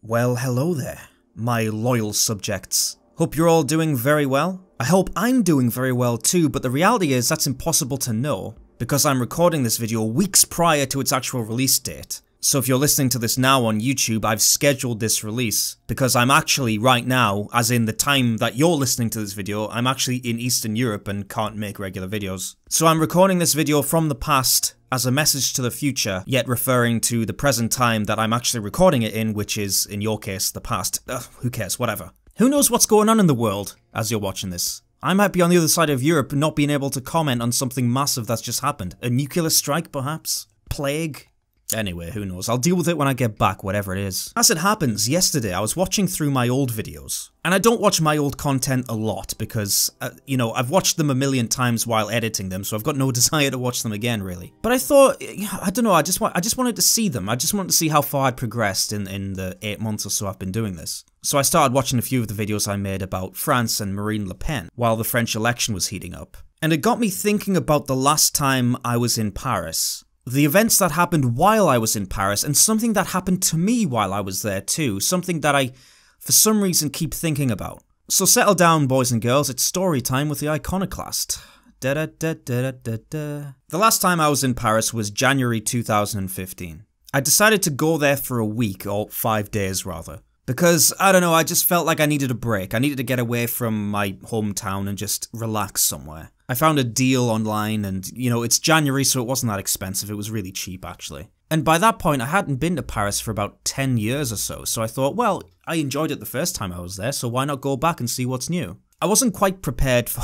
Well, hello there, my loyal subjects. Hope you're all doing very well. I hope I'm doing very well too, but the reality is that's impossible to know because I'm recording this video weeks prior to its actual release date. So if you're listening to this now on YouTube, I've scheduled this release because I'm actually right now, as in the time that you're listening to this video, I'm actually in Eastern Europe and can't make regular videos. So I'm recording this video from the past as a message to the future, yet referring to the present time that I'm actually recording it in, which is, in your case, the past. Who cares, whatever. Who knows what's going on in the world as you're watching this? I might be on the other side of Europe not being able to comment on something massive that's just happened. A nuclear strike, perhaps? Plague? Anyway, who knows, I'll deal with it when I get back, whatever it is. As it happens, yesterday I was watching through my old videos. And I don't watch my old content a lot because, I've watched them a million times while editing them, so I've got no desire to watch them again, really. But I thought, I don't know, I just wanted to see them. I just wanted to see how far I'd progressed in the 8 months or so I've been doing this. So I started watching a few of the videos I made about France and Marine Le Pen while the French election was heating up. And it got me thinking about the last time I was in Paris. The events that happened while I was in Paris, and something that happened to me while I was there too, something that I, for some reason, keep thinking about. So settle down, boys and girls, it's story time with the Iconaclast. The last time I was in Paris was January 2015. I decided to go there for a week, or 5 days rather. Because, I don't know, I just felt like I needed a break. I needed to get away from my hometown and just relax somewhere. I found a deal online and, it's January so it wasn't that expensive, it was really cheap actually. And by that point I hadn't been to Paris for about 10 years or so I thought, well, I enjoyed it the first time I was there, so why not go back and see what's new? I wasn't quite prepared for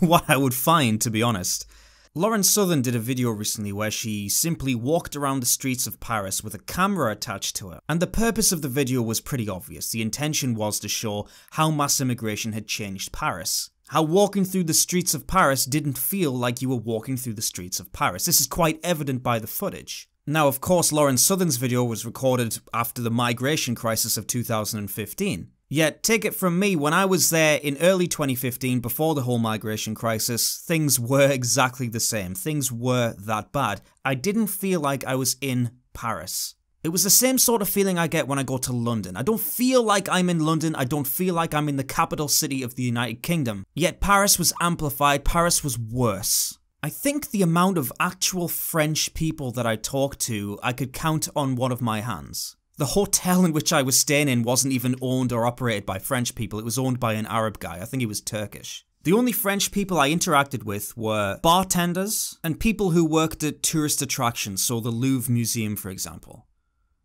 what I would find, to be honest. Lauren Southern did a video recently where she simply walked around the streets of Paris with a camera attached to her. And the purpose of the video was pretty obvious. The intention was to show how mass immigration had changed Paris. How walking through the streets of Paris didn't feel like you were walking through the streets of Paris. This is quite evident by the footage. Now, of course, Lauren Southern's video was recorded after the migration crisis of 2015. Yet, take it from me, when I was there in early 2015, before the whole migration crisis, things were exactly the same. Things were that bad. I didn't feel like I was in Paris. It was the same sort of feeling I get when I go to London. I don't feel like I'm in London, I don't feel like I'm in the capital city of the United Kingdom. Yet Paris was amplified, Paris was worse. I think the amount of actual French people that I talked to, I could count on one of my hands. The hotel in which I was staying in wasn't even owned or operated by French people, it was owned by an Arab guy, I think he was Turkish. The only French people I interacted with were bartenders and people who worked at tourist attractions, so the Louvre Museum for example.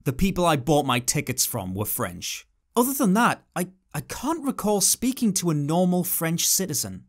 The people I bought my tickets from were French. Other than that, I can't recall speaking to a normal French citizen.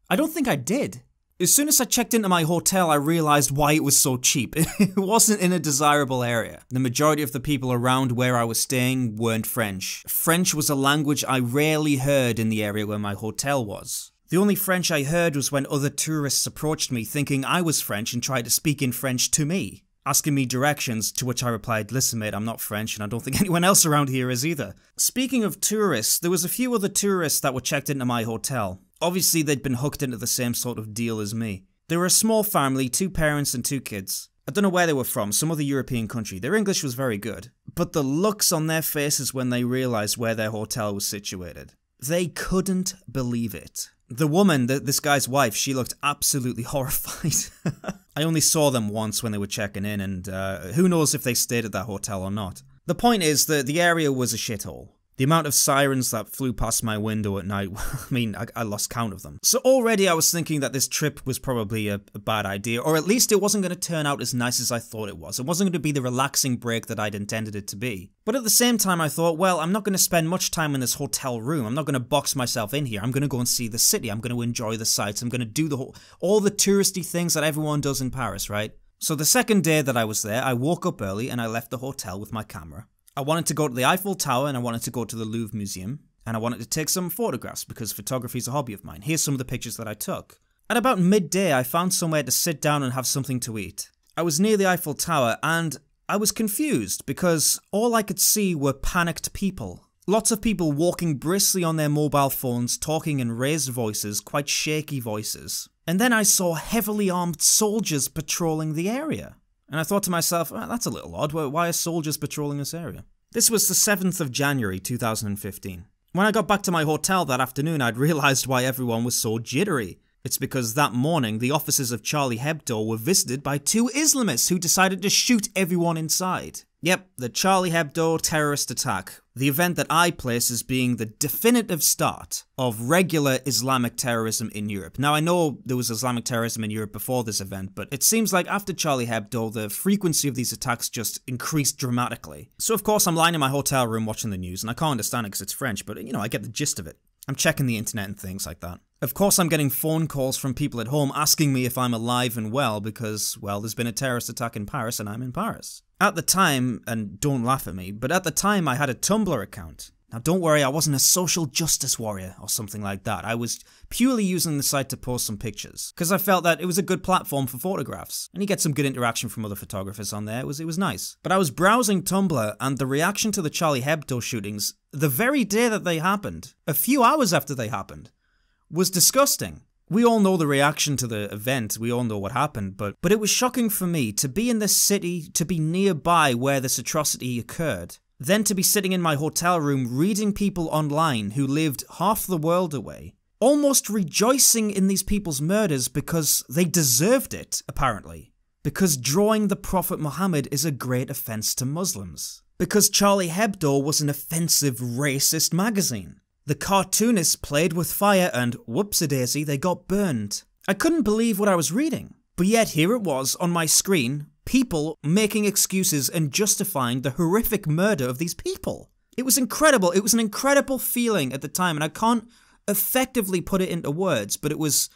I don't think I did. As soon as I checked into my hotel, I realised why it was so cheap. It wasn't in a desirable area. The majority of the people around where I was staying weren't French. French was a language I rarely heard in the area where my hotel was. The only French I heard was when other tourists approached me thinking I was French and tried to speak in French to me, asking me directions, to which I replied, listen mate, I'm not French and I don't think anyone else around here is either. Speaking of tourists, there was a few other tourists that were checked into my hotel. Obviously they'd been hooked into the same sort of deal as me. They were a small family, 2 parents and 2 kids. I don't know where they were from, some other European country. Their English was very good. But the looks on their faces when they realised where their hotel was situated. They couldn't believe it. The woman, this guy's wife, she looked absolutely horrified. I only saw them once when they were checking in and who knows if they stayed at that hotel or not. The point is that the area was a shithole. The amount of sirens that flew past my window at night, I mean, I lost count of them. So already I was thinking that this trip was probably a bad idea, or at least it wasn't going to turn out as nice as I thought it was. It wasn't going to be the relaxing break that I'd intended it to be. But at the same time I thought, well, I'm not going to spend much time in this hotel room. I'm not going to box myself in here. I'm going to go and see the city. I'm going to enjoy the sights. I'm going to do all the touristy things that everyone does in Paris, right? So the second day that I was there, I woke up early and I left the hotel with my camera. I wanted to go to the Eiffel Tower and I wanted to go to the Louvre Museum and I wanted to take some photographs because photography is a hobby of mine. Here's some of the pictures that I took. At about midday I found somewhere to sit down and have something to eat. I was near the Eiffel Tower and I was confused because all I could see were panicked people. Lots of people walking briskly on their mobile phones, talking in raised voices, quite shaky voices. And then I saw heavily armed soldiers patrolling the area. And I thought to myself, oh, that's a little odd, why are soldiers patrolling this area? This was the 7th of January 2015. When I got back to my hotel that afternoon, I'd realised why everyone was so jittery. It's because that morning, the offices of Charlie Hebdo were visited by 2 Islamists who decided to shoot everyone inside. Yep, the Charlie Hebdo terrorist attack. The event that I place as being the definitive start of regular Islamic terrorism in Europe. Now, I know there was Islamic terrorism in Europe before this event, but it seems like after Charlie Hebdo, the frequency of these attacks just increased dramatically. So, of course, I'm lying in my hotel room watching the news, and I can't understand it because it's French, but, you know, I get the gist of it. I'm checking the internet and things like that. Of course, I'm getting phone calls from people at home asking me if I'm alive and well because, well, there's been a terrorist attack in Paris and I'm in Paris. At the time, and don't laugh at me, but at the time I had a Tumblr account. Now don't worry, I wasn't a social justice warrior or something like that. I was purely using the site to post some pictures, because I felt that it was a good platform for photographs, and you get some good interaction from other photographers on there. It was nice. But I was browsing Tumblr, and the reaction to the Charlie Hebdo shootings, the very day that they happened, a few hours after they happened, was disgusting. We all know the reaction to the event, we all know what happened, but it was shocking for me to be in this city, to be nearby where this atrocity occurred, then to be sitting in my hotel room reading people online who lived half the world away, almost rejoicing in these people's murders because they deserved it, apparently. Because drawing the Prophet Muhammad is a great offence to Muslims. Because Charlie Hebdo was an offensive, racist magazine. The cartoonists played with fire and, whoopsie-daisy, they got burned. I couldn't believe what I was reading. But yet here it was, on my screen, people making excuses and justifying the horrific murder of these people. It was incredible. It was an incredible feeling at the time, and I can't effectively put it into words, but it was...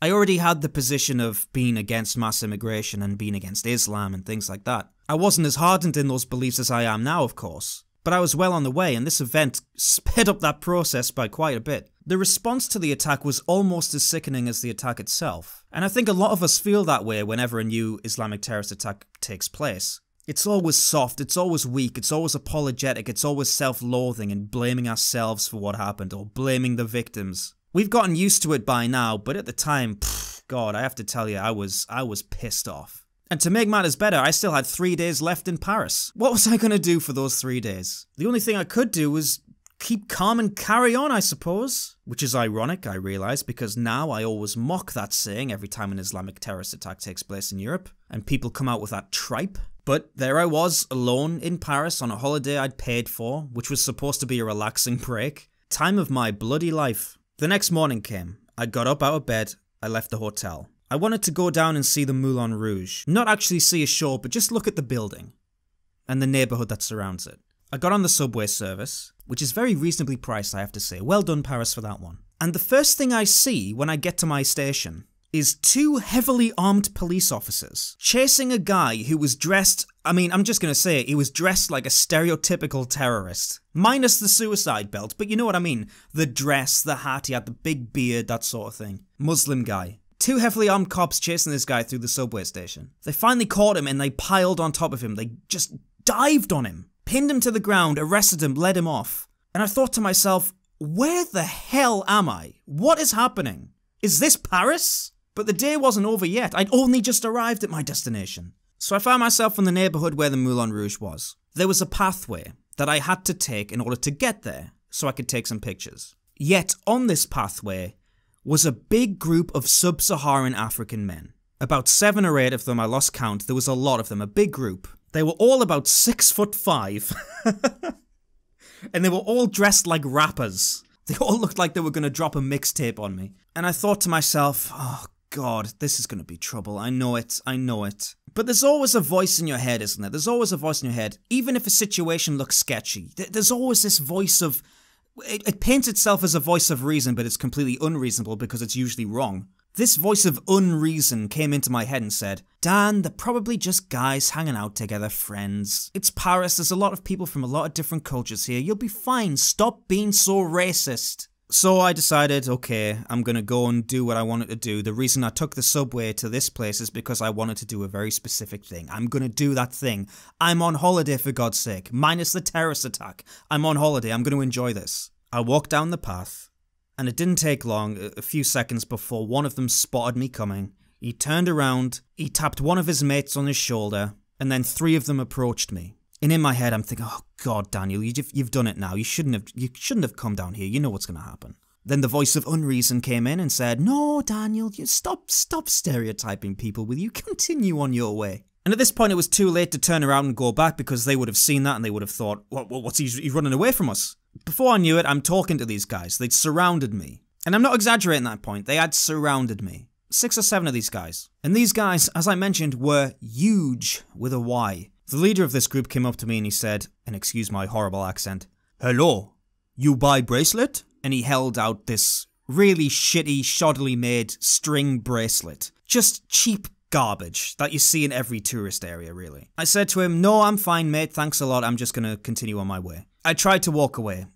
I already had the position of being against mass immigration and being against Islam and things like that. I wasn't as hardened in those beliefs as I am now, of course. But I was well on the way, and this event sped up that process by quite a bit. The response to the attack was almost as sickening as the attack itself. And I think a lot of us feel that way whenever a new Islamic terrorist attack takes place. It's always soft, it's always weak, it's always apologetic, it's always self-loathing and blaming ourselves for what happened, or blaming the victims. We've gotten used to it by now, but at the time, God, I have to tell you, I was pissed off. And to make matters better, I still had 3 days left in Paris. What was I going to do for those 3 days? The only thing I could do was keep calm and carry on, I suppose. Which is ironic, I realise, because now I always mock that saying every time an Islamic terrorist attack takes place in Europe, and people come out with that tripe. But there I was, alone in Paris on a holiday I'd paid for, which was supposed to be a relaxing break. Time of my bloody life. The next morning came. I got up out of bed, I left the hotel. I wanted to go down and see the Moulin Rouge. Not actually see a show, but just look at the building and the neighbourhood that surrounds it. I got on the subway service, which is very reasonably priced, I have to say. Well done, Paris, for that one. And the first thing I see when I get to my station is 2 heavily armed police officers chasing a guy who was dressed, I'm just going to say it, he was dressed like a stereotypical terrorist. Minus the suicide belt, but you know what I mean. The dress, the hat, he had the big beard, that sort of thing. Muslim guy. 2 heavily armed cops chasing this guy through the subway station. They finally caught him and they piled on top of him. They just dived on him, pinned him to the ground, arrested him, led him off. And I thought to myself, where the hell am I? What is happening? Is this Paris? But the day wasn't over yet. I'd only just arrived at my destination. So I found myself in the neighbourhood where the Moulin Rouge was. There was a pathway that I had to take in order to get there, so I could take some pictures. Yet on this pathway was a big group of sub-Saharan African men. About 7 or 8 of them, I lost count, there was a lot of them, a big group. They were all about 6'5", and they were all dressed like rappers. They all looked like they were going to drop a mixtape on me. And I thought to myself, oh God, this is going to be trouble, I know it. But there's always a voice in your head, isn't there? There's always a voice in your head, even if a situation looks sketchy. There's always this voice of... It paints itself as a voice of reason, but it's completely unreasonable because it's usually wrong. This voice of unreason came into my head and said, Dan, they're probably just guys hanging out together, friends. It's Paris, there's a lot of people from a lot of different cultures here. You'll be fine, stop being so racist. So I decided, okay, I'm gonna go and do what I wanted to do. The reason I took the subway to this place is because I wanted to do a very specific thing. I'm gonna do that thing. I'm on holiday, for God's sake. Minus the terrorist attack. I'm on holiday, I'm gonna enjoy this. I walked down the path, and it didn't take long, a few seconds before one of them spotted me coming. He turned around, he tapped one of his mates on his shoulder, and then 3 of them approached me. And in my head, I'm thinking, oh God, Daniel, you've done it now. You shouldn't have come down here. You know what's going to happen. Then the voice of unreason came in and said, no, Daniel, you stop stereotyping people. Will you continue on your way? And at this point, it was too late to turn around and go back because they would have seen that and they would have thought, what's he's running away from us? Before I knew it, I'm talking to these guys. They'd surrounded me. And I'm not exaggerating that point. They had surrounded me. 6 or 7 of these guys. And these guys, as I mentioned, were huge with a Y. The leader of this group came up to me and he said, and excuse my horrible accent, hello, you buy bracelet? And he held out this really shitty, shoddily made string bracelet. Just cheap garbage that you see in every tourist area, really. I said to him, no, I'm fine, mate, thanks a lot, I'm just gonna continue on my way. I tried to walk away.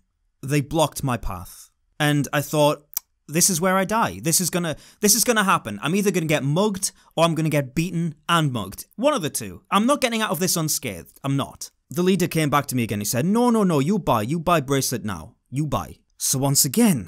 They blocked my path. And I thought, this is where I die. This is gonna happen. I'm either gonna get mugged or I'm gonna get beaten and mugged. One of the two. I'm not getting out of this unscathed. I'm not. The leader came back to me again. He said, no, you buy bracelet now. You buy. So once again,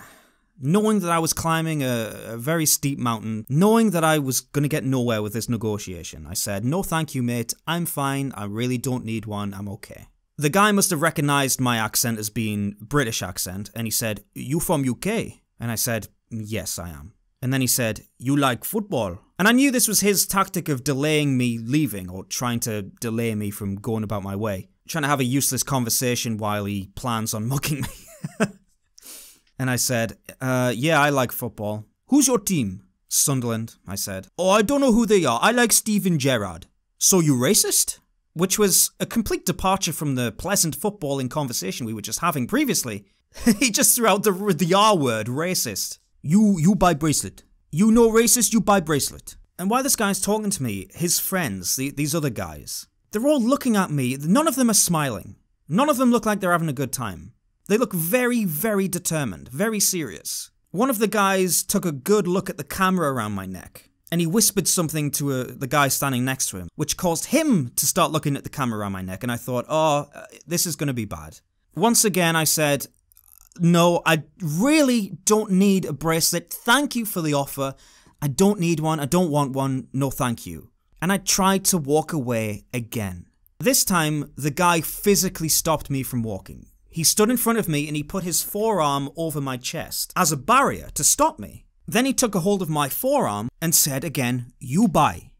knowing that I was climbing a very steep mountain, knowing that I was going to get nowhere with this negotiation, I said, no thank you mate, I'm fine, I really don't need one, I'm okay. The guy must have recognised my accent as being British accent, and he said, you from UK? And I said, yes I am. And then he said, you like football? And I knew this was his tactic of delaying me leaving, or trying to delay me from going about my way. Trying to have a useless conversation while he plans on mugging me. And I said, yeah, I like football. Who's your team? Sunderland, I said. Oh, I don't know who they are. I like Steven Gerrard. So you racist? Which was a complete departure from the pleasant footballing conversation we were just having previously. He just threw out the R word, racist. You buy bracelet. You know racist, you buy bracelet. And while this guy's talking to me, his friends, these other guys, they're all looking at me. None of them are smiling. None of them look like they're having a good time. They look very, very determined, very serious. One of the guys took a good look at the camera around my neck, and he whispered something to the guy standing next to him, which caused him to start looking at the camera around my neck, and I thought, oh, this is going to be bad. Once again, I said, no, I really don't need a bracelet. Thank you for the offer. I don't need one. I don't want one. No, thank you. And I tried to walk away again. This time, the guy physically stopped me from walking. He stood in front of me and he put his forearm over my chest as a barrier to stop me. Then he took a hold of my forearm and said again, you buy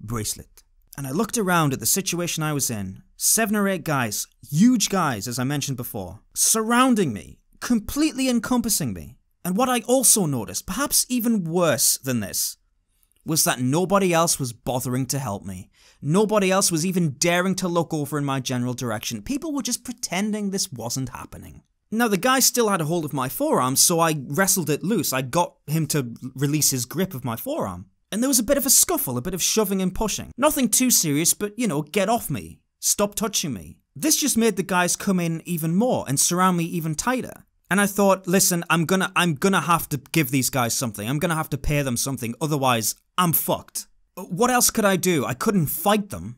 bracelet. And I looked around at the situation I was in. 7 or 8 guys, huge guys as I mentioned before, surrounding me, completely encompassing me. And what I also noticed, perhaps even worse than this, was that nobody else was bothering to help me. Nobody else was even daring to look over in my general direction. People were just pretending this wasn't happening. Now, the guy still had a hold of my forearm, so I wrestled it loose. I got him to release his grip of my forearm. And there was a bit of a scuffle, a bit of shoving and pushing. Nothing too serious, but, you know, get off me. Stop touching me. This just made the guys come in even more and surround me even tighter. And I thought, listen, I'm gonna have to give these guys something. I'm gonna have to pay them something, otherwise I'm fucked. What else could I do? I couldn't fight them.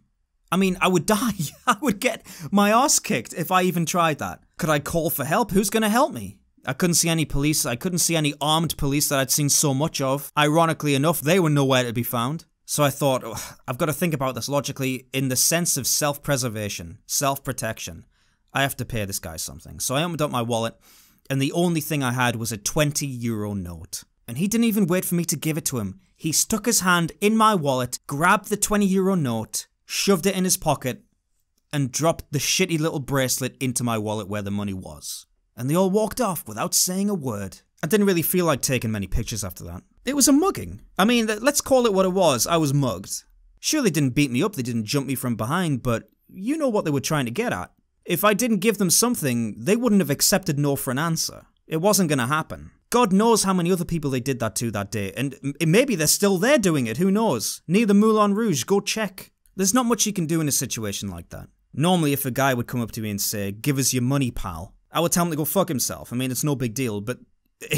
I mean, I would die. I would get my ass kicked if I even tried that. Could I call for help? Who's gonna help me? I couldn't see any police. I couldn't see any armed police that I'd seen so much of. Ironically enough, they were nowhere to be found. So I thought, oh, I've got to think about this logically in the sense of self-preservation, self-protection. I have to pay this guy something. So I opened up my wallet, and the only thing I had was a €20 note. And he didn't even wait for me to give it to him. He stuck his hand in my wallet, grabbed the €20 note, shoved it in his pocket, and dropped the shitty little bracelet into my wallet where the money was. And they all walked off without saying a word. I didn't really feel like taking many pictures after that. It was a mugging. I mean, let's call it what it was. I was mugged. Sure, they didn't beat me up, they didn't jump me from behind, but you know what they were trying to get at. If I didn't give them something, they wouldn't have accepted no for an answer. It wasn't going to happen. God knows how many other people they did that to that day, and maybe they're still there doing it, who knows? Near the Moulin Rouge, go check. There's not much you can do in a situation like that. Normally, if a guy would come up to me and say, give us your money, pal, I would tell him to go fuck himself. I mean, it's no big deal, but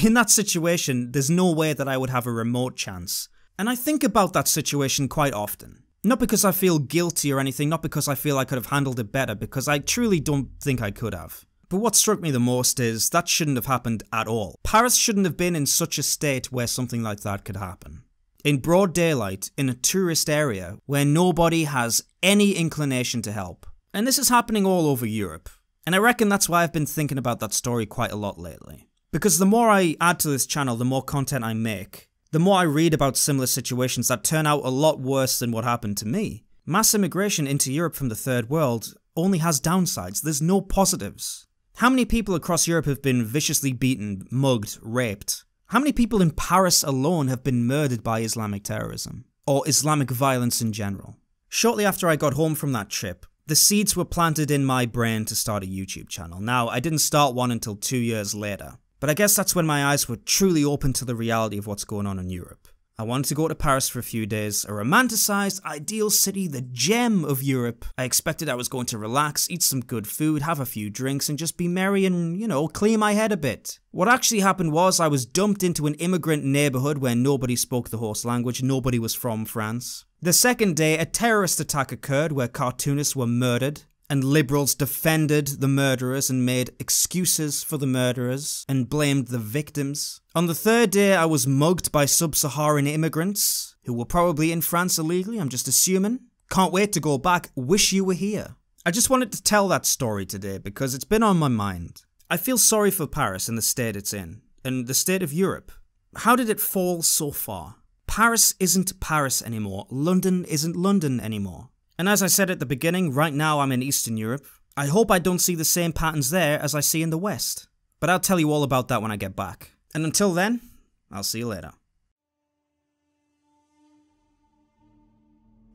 in that situation, there's no way that I would have a remote chance. And I think about that situation quite often. Not because I feel guilty or anything, not because I feel I could have handled it better, because I truly don't think I could have. But what struck me the most is that shouldn't have happened at all. Paris shouldn't have been in such a state where something like that could happen. In broad daylight, in a tourist area, where nobody has any inclination to help. And this is happening all over Europe. And I reckon that's why I've been thinking about that story quite a lot lately. Because the more I add to this channel, the more content I make, the more I read about similar situations that turn out a lot worse than what happened to me. Mass immigration into Europe from the third world only has downsides. There's no positives. How many people across Europe have been viciously beaten, mugged, raped? How many people in Paris alone have been murdered by Islamic terrorism? Or Islamic violence in general? Shortly after I got home from that trip, the seeds were planted in my brain to start a YouTube channel. Now, I didn't start one until 2 years later. But I guess that's when my eyes were truly open to the reality of what's going on in Europe. I wanted to go to Paris for a few days, a romanticized, ideal city, the gem of Europe. I expected I was going to relax, eat some good food, have a few drinks, and just be merry and, clear my head a bit. What actually happened was I was dumped into an immigrant neighborhood where nobody spoke the host language, nobody was from France. The second day, a terrorist attack occurred where cartoonists were murdered, and liberals defended the murderers and made excuses for the murderers and blamed the victims. On the third day, I was mugged by sub-Saharan immigrants who were probably in France illegally, I'm just assuming. Can't wait to go back, wish you were here. I just wanted to tell that story today because it's been on my mind. I feel sorry for Paris and the state it's in, and the state of Europe. How did it fall so far? Paris isn't Paris anymore. London isn't London anymore. And as I said at the beginning, right now I'm in Eastern Europe. I hope I don't see the same patterns there as I see in the West. But I'll tell you all about that when I get back. And until then, I'll see you later.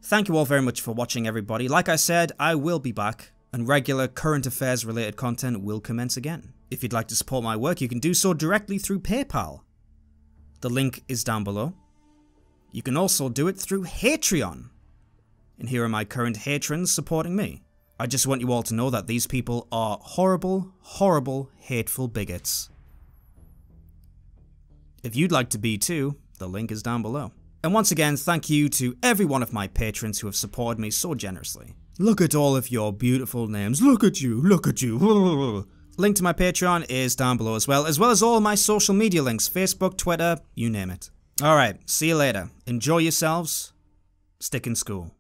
Thank you all very much for watching, everybody. Like I said, I will be back, and regular current affairs related content will commence again. If you'd like to support my work, you can do so directly through PayPal. The link is down below. You can also do it through Patreon. And here are my current patrons supporting me. I just want you all to know that these people are horrible, horrible, hateful bigots. If you'd like to be too, the link is down below. And once again, thank you to every one of my patrons who have supported me so generously. Look at all of your beautiful names. Look at you, look at you. Link to my Patreon is down below as well as all my social media links, Facebook, Twitter, you name it. Alright, see you later. Enjoy yourselves. Stick in school.